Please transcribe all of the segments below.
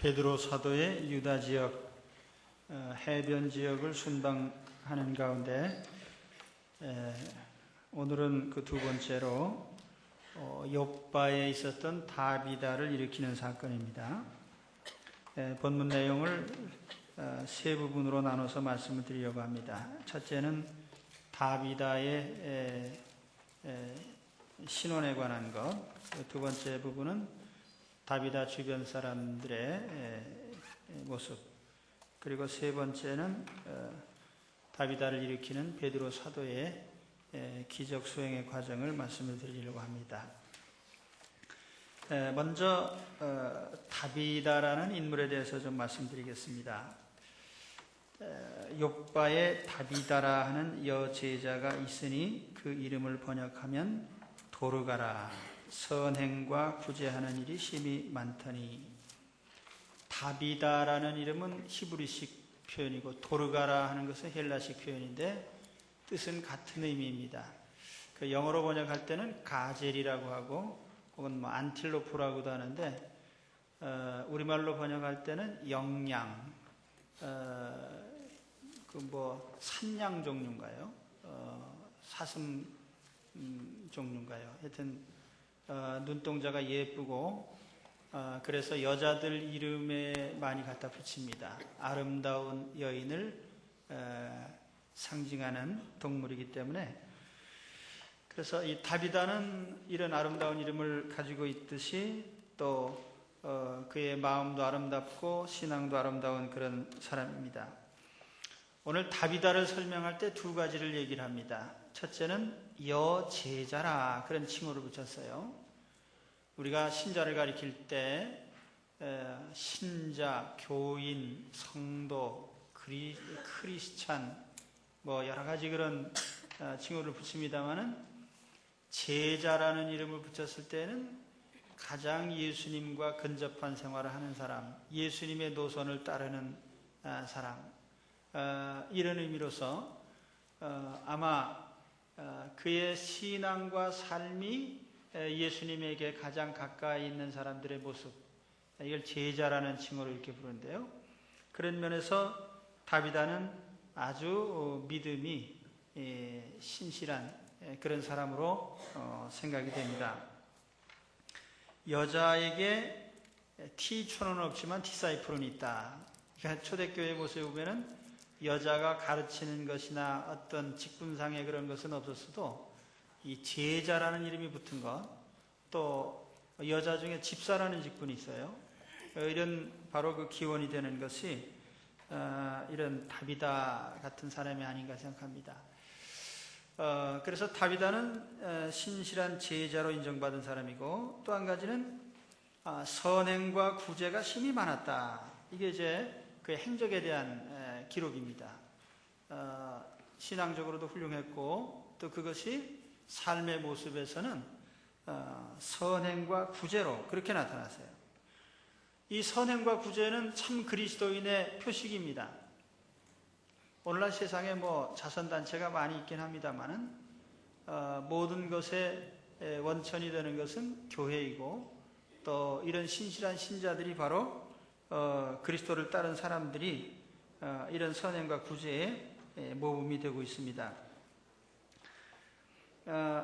베드로 사도의 유다 지역, 해변 지역을 순방하는 가운데 오늘은 그 두 번째로 욥바에 있었던 다비다를 일으키는 사건입니다. 본문 내용을 세 부분으로 나눠서 말씀을 드리려고 합니다. 첫째는 다비다의 신원에 관한 것, 두 번째 부분은 다비다 주변 사람들의 모습, 그리고 세 번째는 다비다를 일으키는 베드로 사도의 기적 수행의 과정을 말씀을 드리려고 합니다. 먼저 다비다라는 인물에 대해서 좀 말씀드리겠습니다. 욥바에 다비다라 하는 여제자가 있으니 그 이름을 번역하면 도르가라, 선행과 구제하는 일이 심히 많더니. 다비다라는 이름은 히브리식 표현이고 도르가라 하는 것은 헬라식 표현인데 뜻은 같은 의미입니다. 그 영어로 번역할 때는 가젤이라고 하고 혹은 안틸로프라고도 하는데 우리말로 번역할 때는 영양, 산양 종류인가요? 사슴 종류인가요? 하여튼 눈동자가 예쁘고 그래서 여자들 이름에 많이 갖다 붙입니다. 아름다운 여인을 상징하는 동물이기 때문에. 그래서 이 다비다는 이런 아름다운 이름을 가지고 있듯이 또 그의 마음도 아름답고 신앙도 아름다운 그런 사람입니다. 오늘 다비다를 설명할 때 두 가지를 얘기를 합니다. 첫째는 여제자라, 그런 칭호를 붙였어요. 우리가 신자를 가리킬 때 신자, 교인, 성도, 크리스찬 여러 가지 그런 칭호를 붙입니다마는 제자라는 이름을 붙였을 때는 가장 예수님과 근접한 생활을 하는 사람, 예수님의 노선을 따르는 사람, 이런 의미로서 아마 그의 신앙과 삶이 예수님에게 가장 가까이 있는 사람들의 모습, 이걸 제자라는 칭호로 이렇게 부르는데요. 그런 면에서 다비다는 아주 믿음이 신실한 그런 사람으로 생각이 됩니다. 여자에게 티초는 없지만 디사이플은 있다. 그러니까 초대교회 모습에 보면은 여자가 가르치는 것이나 어떤 직분상의 그런 것은 없었어도 이 제자라는 이름이 붙은 것, 또 여자 중에 집사라는 직분이 있어요. 이런 바로 그 기원이 되는 것이 이런 다비다 같은 사람이 아닌가 생각합니다. 그래서 다비다는 신실한 제자로 인정받은 사람이고, 또 한 가지는 선행과 구제가 심히 많았다. 이게 이제 그 행적에 대한 기록입니다. 신앙적으로도 훌륭했고 또 그것이 삶의 모습에서는 선행과 구제로 그렇게 나타났어요. 이 선행과 구제는 참 그리스도인의 표식입니다. 오늘날 세상에 자선단체가 많이 있긴 합니다만은 모든 것의 원천이 되는 것은 교회이고, 또 이런 신실한 신자들이 바로 그리스도를 따른 사람들이 이런 선행과 구제의 모범이 되고 있습니다.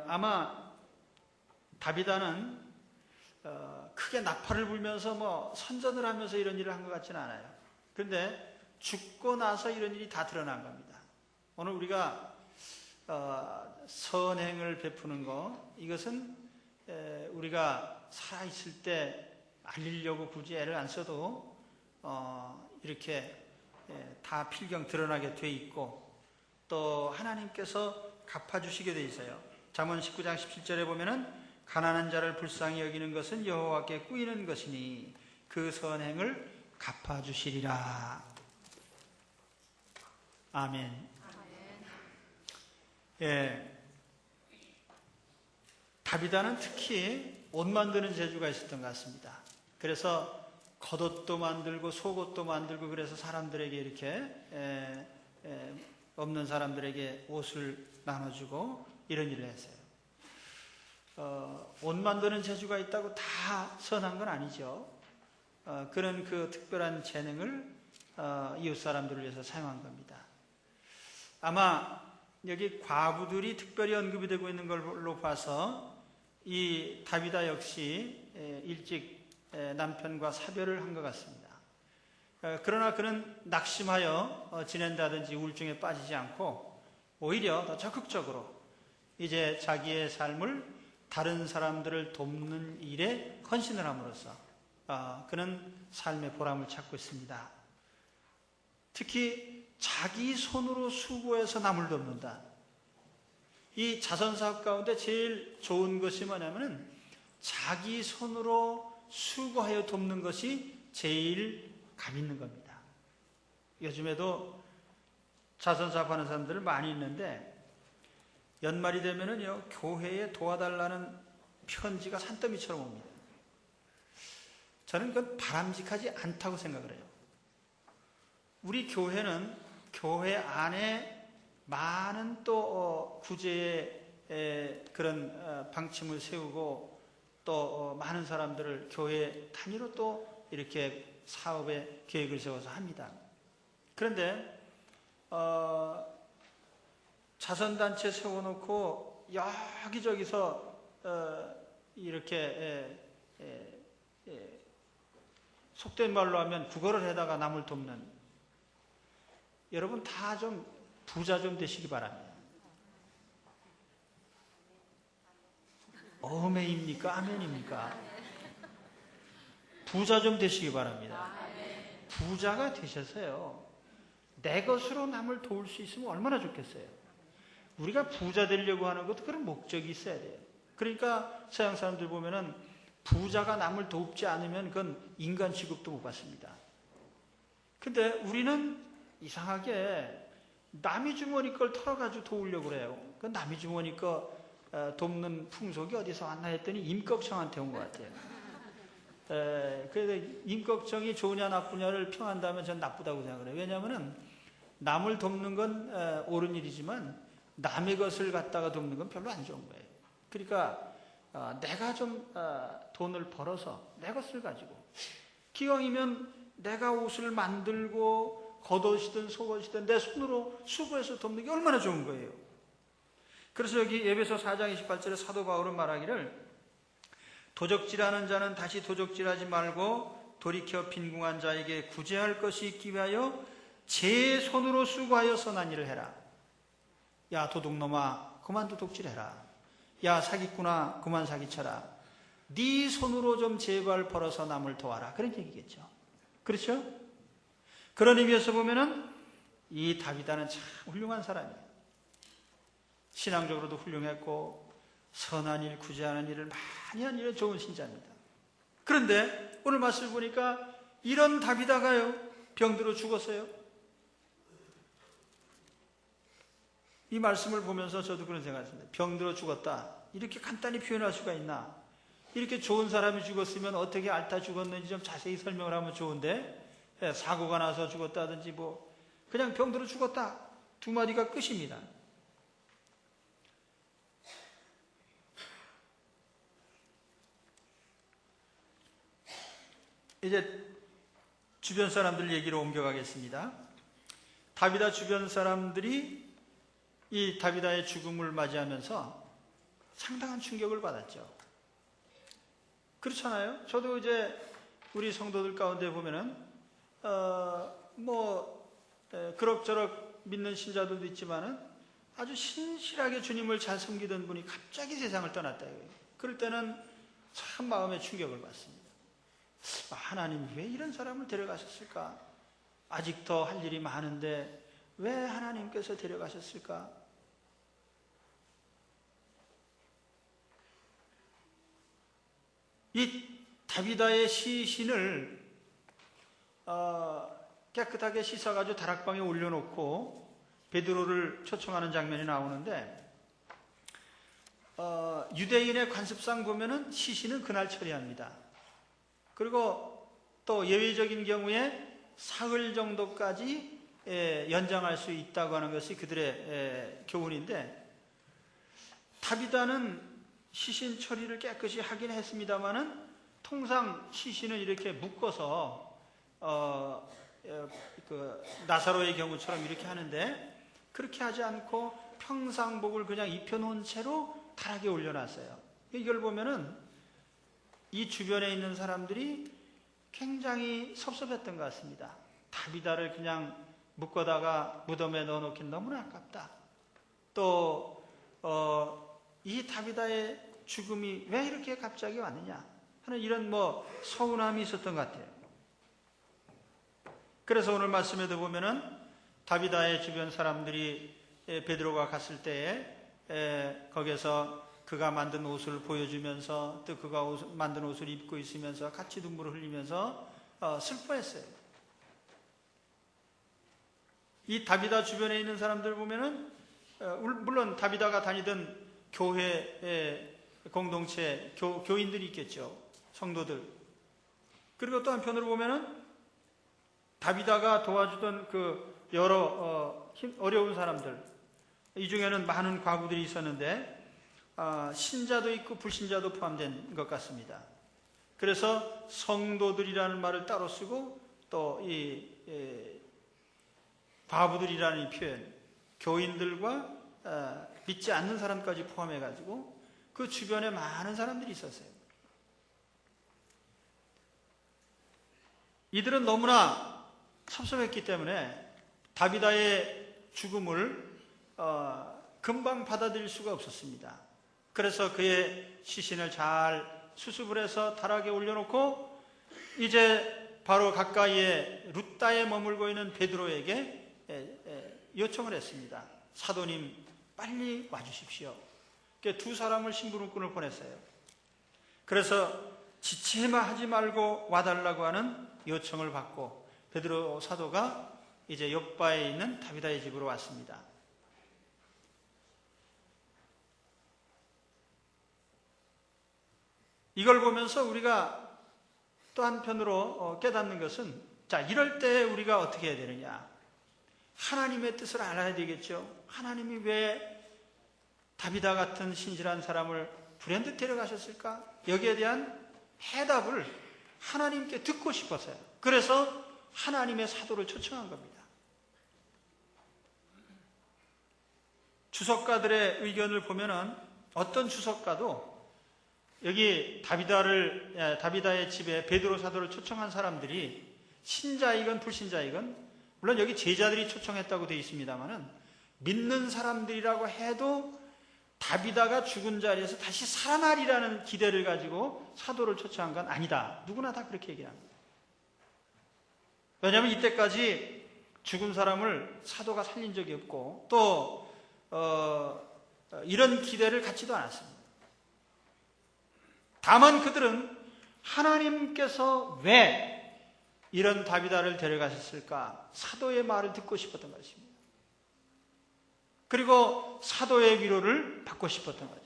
아마 다비다는 크게 나팔을 불면서 선전을 하면서 이런 일을 한 것 같지는 않아요. 그런데 죽고 나서 이런 일이 다 드러난 겁니다. 오늘 우리가 선행을 베푸는 것, 이것은 우리가 살아있을 때 알리려고 굳이 애를 안 써도 이렇게 다 필경 드러나게 돼 있고, 또 하나님께서 갚아주시게 돼 있어요. 잠언 19장 17절에 보면은 가난한 자를 불쌍히 여기는 것은 여호와께 꾸이는 것이니 그 선행을 갚아주시리라. 아멘. 다비다는 특히 옷 만드는 재주가 있었던 것 같습니다. 그래서 겉옷도 만들고 속옷도 만들고, 그래서 사람들에게 이렇게 없는 사람들에게 옷을 나눠주고 이런 일을 했어요. 옷 만드는 재주가 있다고 다 선한 건 아니죠. 그런 그 특별한 재능을 이웃 사람들을 위해서 사용한 겁니다. 아마 여기 과부들이 특별히 언급이 되고 있는 걸로 봐서 이 다비다 역시 일찍 남편과 사별을 한 것 같습니다. 그러나 그는 낙심하여 지낸다든지 우울증에 빠지지 않고 오히려 더 적극적으로 이제 자기의 삶을 다른 사람들을 돕는 일에 헌신을 함으로써 그는 삶의 보람을 찾고 있습니다. 특히 자기 손으로 수고해서 남을 돕는다. 이 자선사업 가운데 제일 좋은 것이 뭐냐면은 자기 손으로 수고하여 돕는 것이 제일 감 있는 겁니다. 요즘에도 자선사업 하는 사람들 많이 있는데 연말이 되면은요, 교회에 도와달라는 편지가 산더미처럼 옵니다. 저는 그건 바람직하지 않다고 생각을 해요. 우리 교회는 교회 안에 많은 또 구제의 그런 방침을 세우고 또 많은 사람들을 교회 단위로 또 이렇게 사업의 계획을 세워서 합니다. 그런데 자선단체 세워놓고 여기저기서 이렇게 속된 말로 하면 구걸을 해다가 남을 돕는, 여러분 다 좀 부자 좀 되시기 바랍니다. 어메입니까? 아멘입니까? 부자 좀 되시기 바랍니다. 부자가 되셔서요, 내 것으로 남을 도울 수 있으면 얼마나 좋겠어요. 우리가 부자 되려고 하는 것도 그런 목적이 있어야 돼요. 그러니까 서양 사람들 보면은 부자가 남을 돕지 않으면 그건 인간 취급도 못 받습니다. 근데 우리는 이상하게 남의 주머니 걸 털어가지고 도우려고 그래요. 그 남의 주머니 거 돕는 풍속이 어디서 왔나 했더니 임꺽정한테 온 것 같아요. 그래서 임꺽정이 좋으냐 나쁘냐를 평한다면 전 나쁘다고 생각을 해요. 왜냐하면 남을 돕는 건 옳은 일이지만 남의 것을 갖다가 돕는 건 별로 안 좋은 거예요. 그러니까 내가 좀 돈을 벌어서 내 것을 가지고, 기왕이면 내가 옷을 만들고 겉옷이든 속옷이든 내 손으로 수고해서 돕는 게 얼마나 좋은 거예요. 그래서 여기 에베소 4장 28절에 사도 바울은 말하기를, 도적질하는 자는 다시 도적질하지 말고 돌이켜 빈궁한 자에게 구제할 것이 있기 위하여 제 손으로 수고하여 선한 일을 해라. 야 도둑놈아 그만 도둑질해라. 야 사기꾼아 그만 사기쳐라. 네 손으로 좀 제발 벌어서 남을 도와라. 그런 얘기겠죠. 그렇죠? 그런 의미에서 보면은 이 다비다는 참 훌륭한 사람이에요. 신앙적으로도 훌륭했고 선한 일, 구제하는 일을 많이 한 일은 좋은 신자입니다. 그런데 오늘 말씀을 보니까 이런 다비다가요, 병들어 죽었어요. 이 말씀을 보면서 저도 그런 생각을 했습니다. 병들어 죽었다. 이렇게 간단히 표현할 수가 있나? 이렇게 좋은 사람이 죽었으면 어떻게 앓다 죽었는지 좀 자세히 설명을 하면 좋은데, 사고가 나서 죽었다든지 뭐 그냥 병들어 죽었다. 두 마디가 끝입니다. 이제 주변 사람들 얘기로 옮겨가겠습니다. 다비다 주변 사람들이 이 다비다의 죽음을 맞이하면서 상당한 충격을 받았죠. 그렇잖아요. 저도 이제 우리 성도들 가운데 보면은 그럭저럭 믿는 신자들도 있지만은 아주 신실하게 주님을 잘 섬기던 분이 갑자기 세상을 떠났다. 그럴 때는 참 마음에 충격을 받습니다. 하나님 왜 이런 사람을 데려가셨을까? 아직 더 할 일이 많은데 왜 하나님께서 데려가셨을까? 이 다비다의 시신을 깨끗하게 씻어가지고 다락방에 올려놓고 베드로를 초청하는 장면이 나오는데, 유대인의 관습상 보면은 시신은 그날 처리합니다. 그리고 또 예외적인 경우에 사흘 정도까지 연장할 수 있다고 하는 것이 그들의 교훈인데, 다비다는 시신 처리를 깨끗이 하긴 했습니다마는 통상 시신을 이렇게 묶어서 나사로의 경우처럼 이렇게 하는데 그렇게 하지 않고 평상복을 그냥 입혀놓은 채로 다락에 올려놨어요. 이걸 보면은 이 주변에 있는 사람들이 굉장히 섭섭했던 것 같습니다. 다비다를 그냥 묶어다가 무덤에 넣어놓긴 너무나 아깝다. 또 이 다비다의 죽음이 왜 이렇게 갑자기 왔느냐 하는 이런 서운함이 있었던 것 같아요. 그래서 오늘 말씀에도 보면은 다비다의 주변 사람들이 베드로가 갔을 때에 거기에서 그가 만든 옷을 보여주면서 또 그가 만든 옷을 입고 있으면서 같이 눈물을 흘리면서 슬퍼했어요. 이 다비다 주변에 있는 사람들 보면은 물론 다비다가 다니던 교회 공동체 교인들이 있겠죠. 성도들. 그리고 또 한편으로 보면은 다비다가 도와주던 그 여러 어려운 사람들, 이 중에는 많은 과부들이 있었는데 신자도 있고 불신자도 포함된 것 같습니다. 그래서 성도들이라는 말을 따로 쓰고 또 이 과부들이라는 이 표현, 교인들과 믿지 않는 사람까지 포함해가지고 그 주변에 많은 사람들이 있었어요. 이들은 너무나 섭섭했기 때문에 다비다의 죽음을 금방 받아들일 수가 없었습니다. 그래서 그의 시신을 잘 수습을 해서 다락에 올려놓고 이제 바로 가까이에 룻다에 머물고 있는 베드로에게 요청을 했습니다. 사도님 빨리 와주십시오. 두 사람을 심부름꾼을 보냈어요. 그래서 지체하지 말고 와달라고 하는 요청을 받고 베드로 사도가 이제 욥바에 있는 다비다의 집으로 왔습니다. 이걸 보면서 우리가 또 한편으로 깨닫는 것은 자, 이럴 때 우리가 어떻게 해야 되느냐? 하나님의 뜻을 알아야 되겠죠. 하나님이 왜 다비다 같은 신실한 사람을 불현듯 데려가셨을까? 여기에 대한 해답을 하나님께 듣고 싶었어요. 그래서 하나님의 사도를 초청한 겁니다. 주석가들의 의견을 보면은 어떤 주석가도 여기 다비다의 집에 베드로 사도를 초청한 사람들이 신자이건 불신자이건 물론 여기 제자들이 초청했다고 되어 있습니다만은 믿는 사람들이라고 해도 다비다가 죽은 자리에서 다시 살아나리라는 기대를 가지고 사도를 초청한 건 아니다. 누구나 다 그렇게 얘기합니다. 왜냐하면 이때까지 죽은 사람을 사도가 살린 적이 없고 또 이런 기대를 갖지도 않았습니다. 다만 그들은 하나님께서 왜 이런 다비다를 데려가셨을까? 사도의 말을 듣고 싶었던 것입니다. 그리고 사도의 위로를 받고 싶었던 거죠.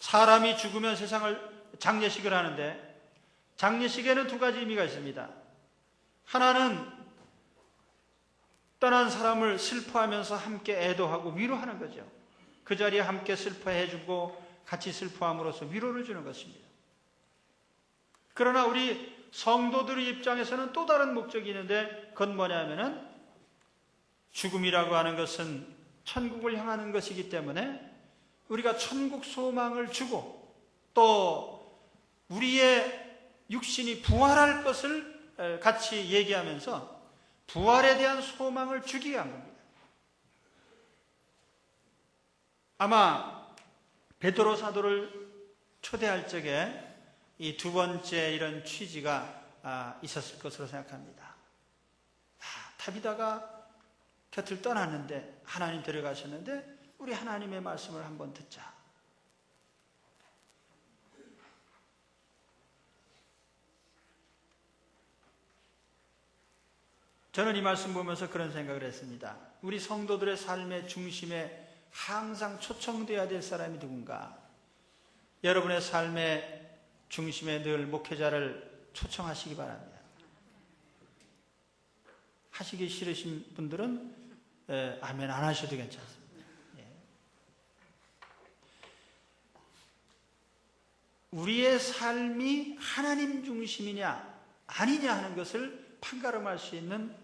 사람이 죽으면 장례식을 하는데 장례식에는 두 가지 의미가 있습니다. 하나는 떠난 사람을 슬퍼하면서 함께 애도하고 위로하는 거죠. 그 자리에 함께 슬퍼해주고 같이 슬퍼함으로써 위로를 주는 것입니다. 그러나 우리 성도들의 입장에서는 또 다른 목적이 있는데 그건 뭐냐면은 죽음이라고 하는 것은 천국을 향하는 것이기 때문에 우리가 천국 소망을 주고 또 우리의 육신이 부활할 것을 같이 얘기하면서 부활에 대한 소망을 주기 위한 겁니다. 아마 베드로 사도를 초대할 적에 이 두 번째 이런 취지가 있었을 것으로 생각합니다. 다비다가 곁을 떠났는데 하나님 데려가셨는데 우리 하나님의 말씀을 한번 듣자. 저는 이 말씀 보면서 그런 생각을 했습니다. 우리 성도들의 삶의 중심에 항상 초청되어야 될 사람이 누군가? 여러분의 삶의 중심에 늘 목회자를 초청하시기 바랍니다. 하시기 싫으신 분들은 아멘 안 하셔도 괜찮습니다. 우리의 삶이 하나님 중심이냐 아니냐 하는 것을 판가름할 수 있는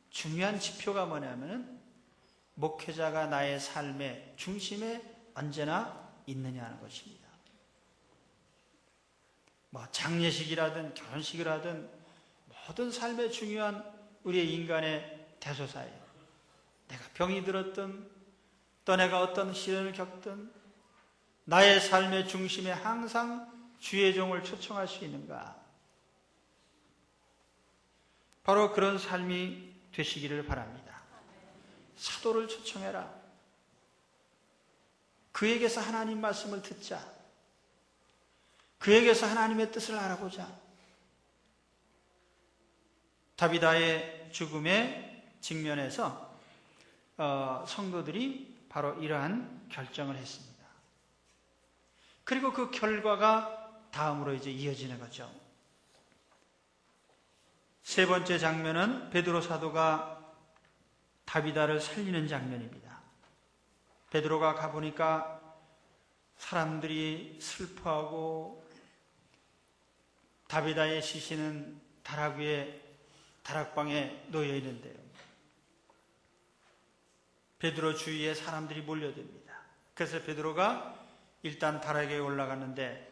중요한 지표가 뭐냐면은 목회자가 나의 삶의 중심에 언제나 있느냐 하는 것입니다. 뭐 장례식이라든 결혼식을 하든 모든 삶의 중요한 우리의 인간의 대소사에 내가 병이 들었든 또 내가 어떤 시련을 겪든 나의 삶의 중심에 항상 주의 종을 초청할 수 있는가? 바로 그런 삶이 되시기를 바랍니다. 사도를 초청해라. 그에게서 하나님 말씀을 듣자. 그에게서 하나님의 뜻을 알아보자. 다비다의 죽음에 직면해서 성도들이 바로 이러한 결정을 했습니다. 그리고 그 결과가 다음으로 이제 이어지는 거죠. 세 번째 장면은 베드로 사도가 다비다를 살리는 장면입니다. 베드로가 가보니까 사람들이 슬퍼하고 다비다의 시신은 다락방에 놓여 있는데요. 베드로 주위에 사람들이 몰려듭니다. 그래서 베드로가 일단 다락에 올라갔는데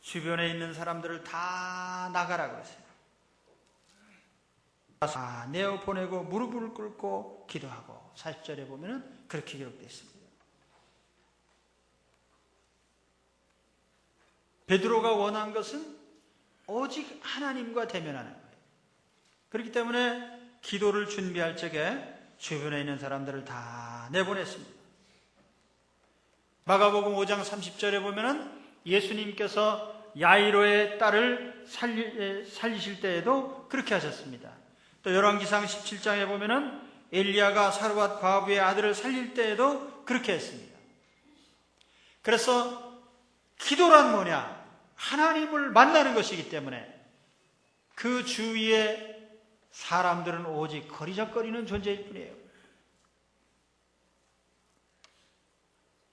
주변에 있는 사람들을 다 나가라 그랬어요. 다 내어보내고 무릎을 꿇고 기도하고 40절에 보면은 그렇게 기록되어 있습니다. 베드로가 원한 것은 오직 하나님과 대면하는 거예요. 그렇기 때문에 기도를 준비할 적에 주변에 있는 사람들을 다 내보냈습니다. 마가복음 5장 30절에 보면은 예수님께서 야이로의 딸을 살리실 때에도 그렇게 하셨습니다. 또 열왕기상 17장에 보면은 엘리야가 사르밧 과부의 아들을 살릴 때에도 그렇게 했습니다. 그래서 기도란 뭐냐? 하나님을 만나는 것이기 때문에 그 주위에 사람들은 오직 거리적거리는 존재일 뿐이에요.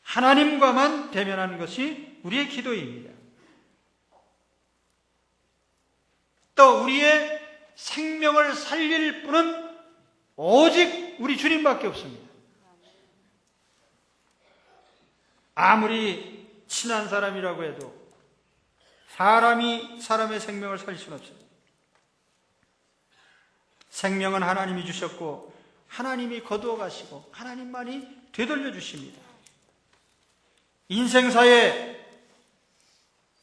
하나님과만 대면하는 것이 우리의 기도입니다. 또 우리의 생명을 살릴 분은 오직 우리 주님밖에 없습니다. 아무리 친한 사람이라고 해도 사람이 사람의 생명을 살릴 수는 없어요. 생명은 하나님이 주셨고 하나님이 거두어 가시고 하나님만이 되돌려 주십니다. 인생사의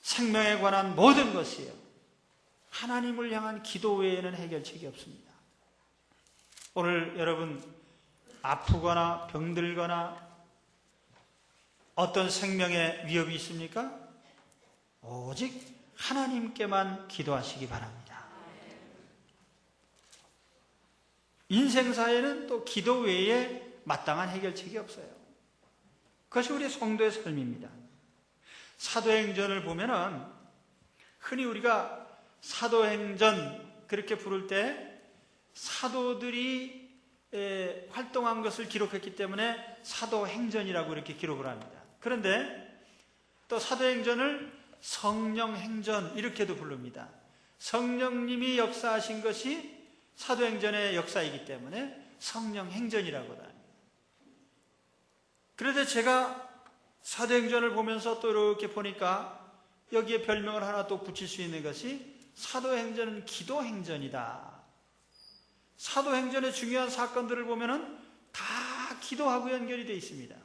생명에 관한 모든 것이요 하나님을 향한 기도 외에는 해결책이 없습니다. 오늘 여러분 아프거나 병들거나 어떤 생명의 위협이 있습니까? 오직 하나님께만 기도하시기 바랍니다. 인생사에는 또 기도 외에 마땅한 해결책이 없어요. 그것이 우리 성도의 삶입니다. 사도행전을 보면은 흔히 우리가 사도행전 그렇게 부를 때 사도들이 활동한 것을 기록했기 때문에 사도행전이라고 이렇게 기록을 합니다. 그런데 또 사도행전을 성령행전 이렇게도 부릅니다. 성령님이 역사하신 것이 사도행전의 역사이기 때문에 성령행전이라고 합니다. 그런데 제가 사도행전을 보면서 또 이렇게 보니까 여기에 별명을 하나 또 붙일 수 있는 것이 사도행전은 기도행전이다. 사도행전의 중요한 사건들을 보면은 다 기도하고 연결이 되어 있습니다.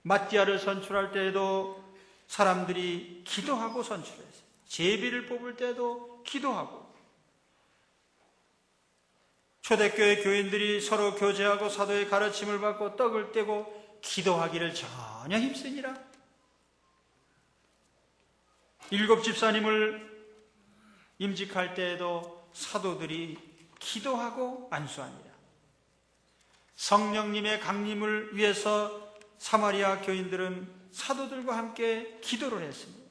마띠아를 선출할 때에도 사람들이 기도하고 선출했어요. 제비를 뽑을 때도 기도하고 초대교회 교인들이 서로 교제하고 사도의 가르침을 받고 떡을 떼고 기도하기를 전혀 힘쓰니라. 7 집사님을 임직할 때에도 사도들이 기도하고 안수하니라. 성령님의 강림을 위해서 사마리아 교인들은 사도들과 함께 기도를 했습니다.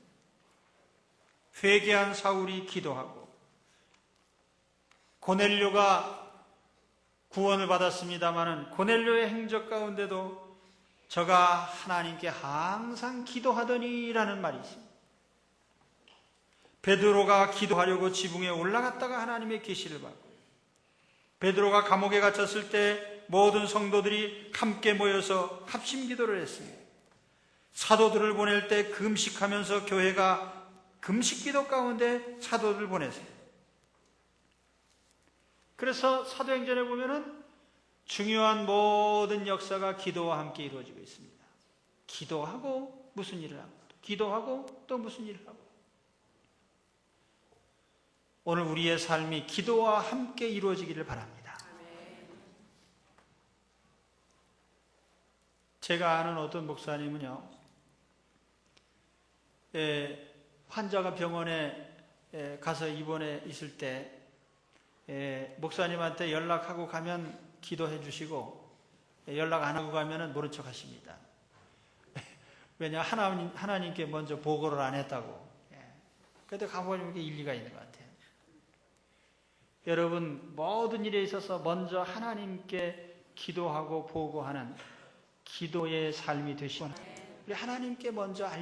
회개한 사울이 기도하고 고넬료가 구원을 받았습니다마는 고넬료의 행적 가운데도 저가 하나님께 항상 기도하더니라는 말이 있습니다. 베드로가 기도하려고 지붕에 올라갔다가 하나님의 계시를 받고, 베드로가 감옥에 갇혔을 때 모든 성도들이 함께 모여서 합심 기도를 했습니다. 사도들을 보낼 때 금식하면서 교회가 금식 기도 가운데 사도들을 보내세요. 그래서 사도행전에 보면은 중요한 모든 역사가 기도와 함께 이루어지고 있습니다. 기도하고 무슨 일을 하고, 기도하고 또 무슨 일을 하고. 오늘 우리의 삶이 기도와 함께 이루어지기를 바랍니다. 제가 아는 어떤 목사님은요, 환자가 병원에 가서 입원해 있을 때 목사님한테 연락하고 가면 기도해 주시고, 연락 안 하고 가면 모른 척 하십니다. 왜냐, 하나님께 먼저 보고를 안 했다고. 그래도 가보니까 일리가 있는 것 같아요. 여러분, 모든 일에 있어서 먼저 하나님께 기도하고 보고하는 기도의 삶이 되시고, 우리 하나님께 먼저